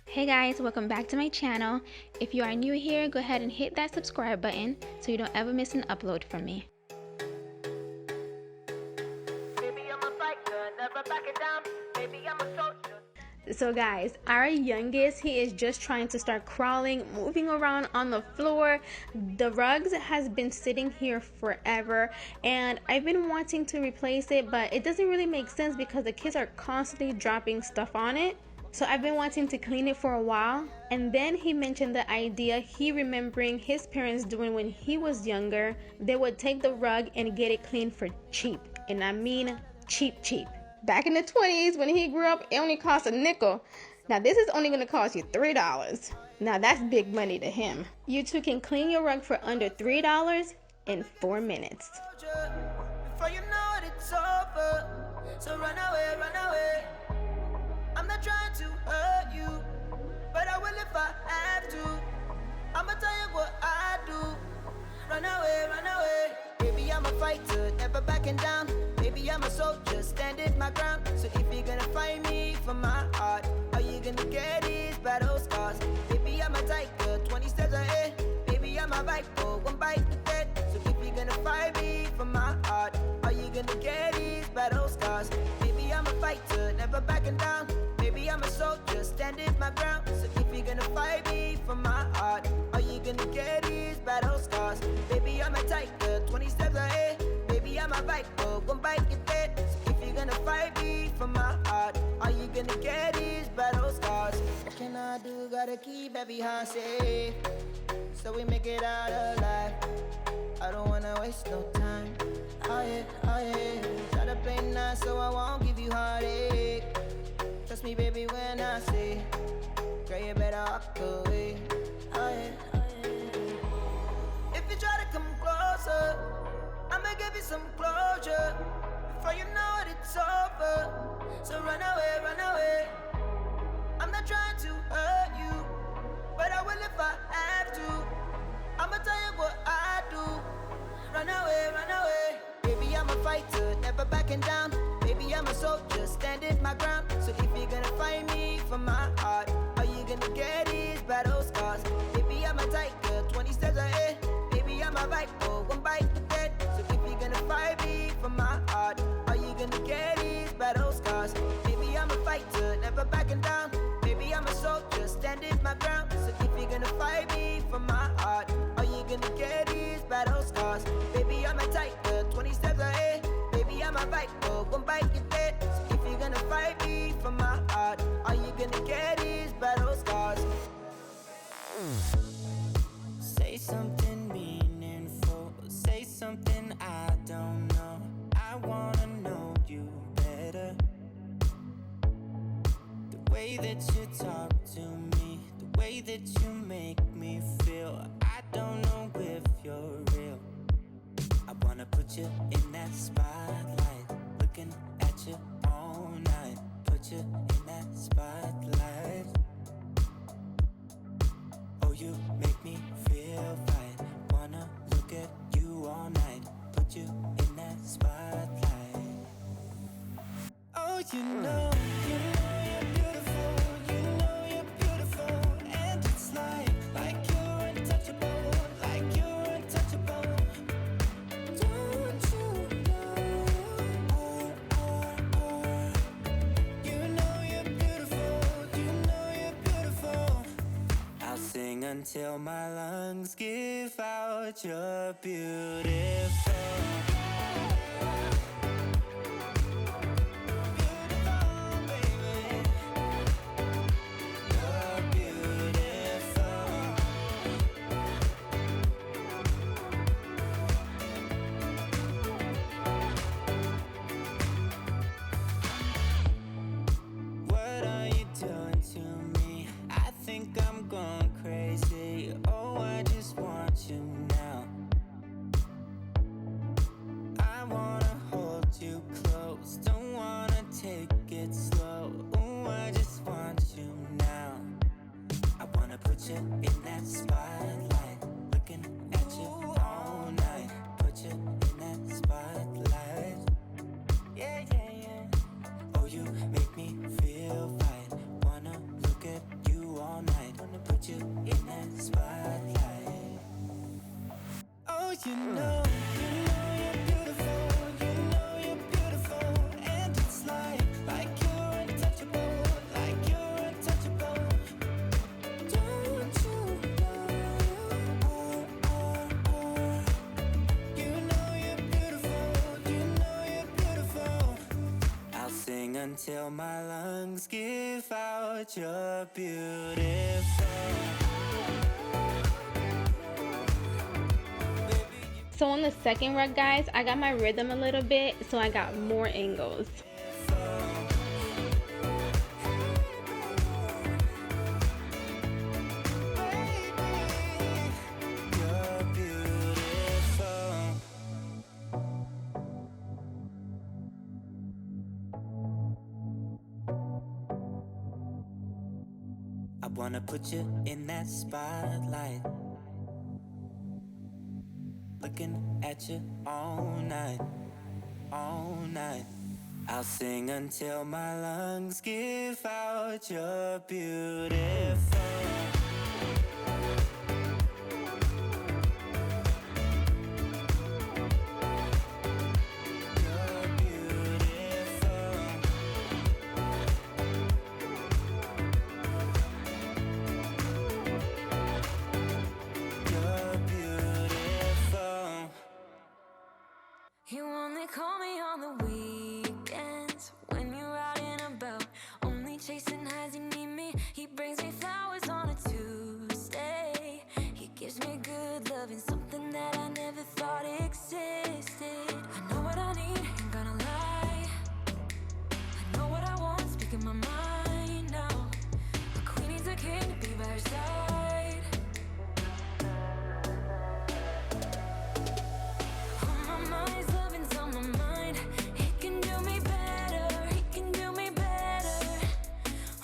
Hey guys, welcome back to my channel. If you are new here, go ahead and hit that subscribe button so you don't ever miss an upload from me. So guys, our youngest, he is just trying to start crawling, moving around on the floor. The rugs has been sitting here forever and I've been wanting to replace it, but it doesn't really make sense because the kids are constantly dropping stuff on it. So I've been wanting to clean it for a while, and then he mentioned the idea he remembering his parents doing when he was younger. They would take the rug and get it cleaned for cheap, and I mean cheap. Back in the 20s when he grew up, it only cost a nickel. Now this is only gonna cost you $3. Now that's big money to him. You two can clean your rug for under $3 in 4 minutes. Before you know it, it's over. So run away, run away. I'm not trying to hurt you, but I will if I have to. I'ma tell you what I do. Run away, baby, I'm a fighter, never backing down. Baby, I'm a soldier, standing my ground. So if you're gonna fight me for my heart, all you gonna get is battle scars. Baby, I'm a tiger, 20 steps ahead. Baby, I'm a viper, one bite to dead. So if you're gonna fight me for my heart, all you gonna get is battle scars. Baby, I'm a fighter, never backing down. Baby, I'm a soldier, standing my ground. So if you're gonna fight me for my heart, all you gonna get is battle scars. Baby, I'm a tiger, 20 steps ahead. Baby, I'm a viper, one bite you dead. So if you're gonna fight me for my heart, all you gonna get is battle scars. What can I do? Gotta keep every heart safe, so we make it out alive. I don't wanna waste no time. Oh yeah. Try to play nice so I won't give you heartache. Trust me, baby, when I say, girl, you better walk away. Oh yeah. If you try to come closer, I'ma give you some closure. Before you know it, it's over. So run away. I'm not trying to hurt you, but I will if I have to. I'ma tell you what I do. Run away. Baby, I'm a fighter, never backing down. Baby, I'm a soldier, standing my ground. So if you're gonna fight me for my heart, all you gonna get is battle scars. Baby, I'm a tiger, 20 steps ahead. Baby, I'm a viper, one bite to dead. So if you're gonna fight me for my heart, all you gonna get is battle scars. Baby, I'm a fighter, never backing down. Baby, I'm a soldier, standing my ground. So if you're gonna fight me for my heart, all you gonna get is battle scars. Baby, I'm a tiger, 20 steps ahead. Baby, I'm a viper, one bite you dead. So if you're gonna fight me for my heart, all you gonna get is battle scars. Say something meaningful, say something I don't know. I wanna know you better. The way that you talk to me, the way that you make me feel, I don't know if you're real. I wanna put you in that spotlight, looking at you all night. Put you in that spotlight. Oh, you make me feel right. Wanna look at you all night. Put you in that spotlight. Oh, you know you're beautiful. You know you're beautiful, and it's like you're untouchable, like you're untouchable. Don't you know? You know you're beautiful. You know you're beautiful. I'll sing until my lungs give out. You're beautiful. I'm going crazy. Oh, I just want you now. I wanna hold you close, don't wanna take it slow. Oh, I just want you now. I wanna put you in that spotlight, looking at you all night. Put you in that spotlight. Yeah. Oh, you make me feel until my lungs give out you're beautiful. So on the second rug, guys, I got my rhythm a little bit, so I got more angles. I wanna put you in that spotlight, looking at you all night, all night. I'll sing until my lungs give out you're beautiful. You only call me on the weekends when you're out and about, only chasing highs. You need me. He brings me flowers on a Tuesday. He gives me good loving, something that I never thought existed. I know what I need, ain't gonna lie. I know what I want, speaking my mind now. A queen needs a king to be by her side. On my mind's loving's on my mind. He can do me better, he can do me better.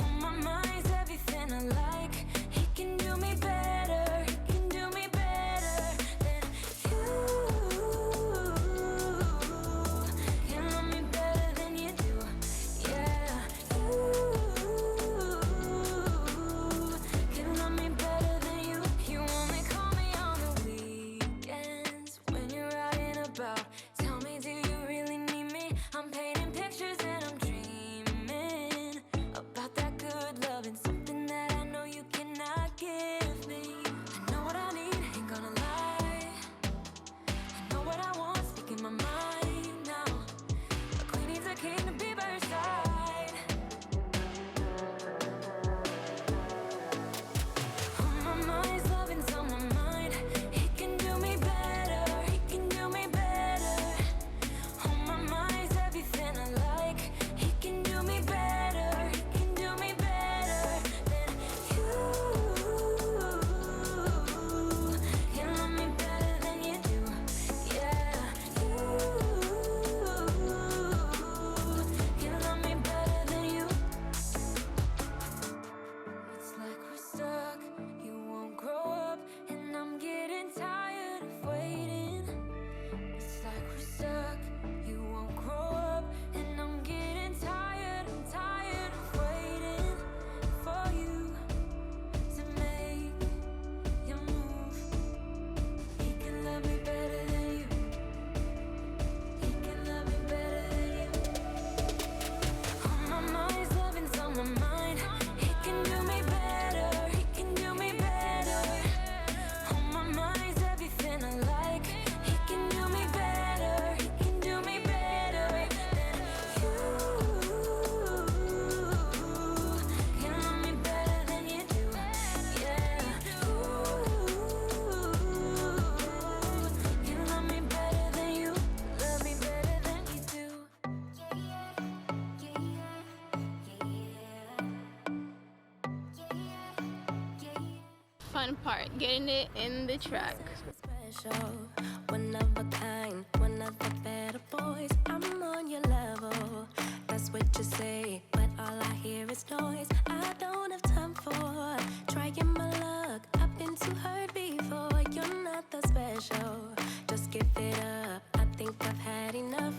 On my mind's everything I like. He can do me better, he can do me better than you. Can love me better than you do. Yeah, you can love me better than you. You only call me on the weekends when you're out and about. Tell me, do you really need me? I'm painting pictures and I'm dreaming about that good loving, something that I know you cannot give me. I know what I need, ain't gonna lie. I know what I want, speaking my mind now. A queen needs a king to be by her side. On my mind's loving's on my mind. He can do me better, he can do me better. On my mind's everything I like. He can do me better, he can do me better than you. Can love me better than you do. Yeah, you can love me better than you. It's like we're stuck, you won't grow up, and I'm getting tired of waiting. It's like we're stuck, you won't grow up, and I'm getting tired, I'm tired of waiting for you to make your move. He can love me better than you. He can love me better than you. On my mind's loving's on my mind. He can do me better, he can do me better. On my mind's everything I like. He can do me better, he can do me better than you. Can love me better than you do. Yeah, can love me better than you. Love me better than you do. Fun part, getting it in the truck. Special, one of a kind, one of the better boys. I'm on your level, that's what you say, but all I hear is noise. I don't have time for trying my luck. I've been too hurt before. You're not that special, just give it up. I think I've had enough.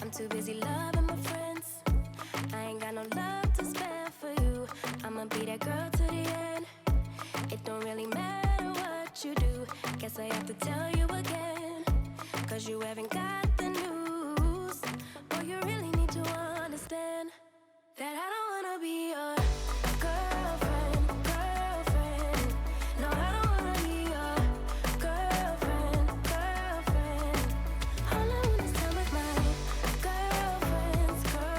I'm too busy loving my friends. I ain't got no love to spare for you. I'ma be that girl to the end. It don't really matter what you do. Guess I have to tell you again, 'cause you haven't got the news. Boy, you really need to understand that I don't wanna be your girlfriend, girlfriend. No, I don't wanna be your girlfriend, girlfriend. All I want is time with my girlfriends, girlfriends.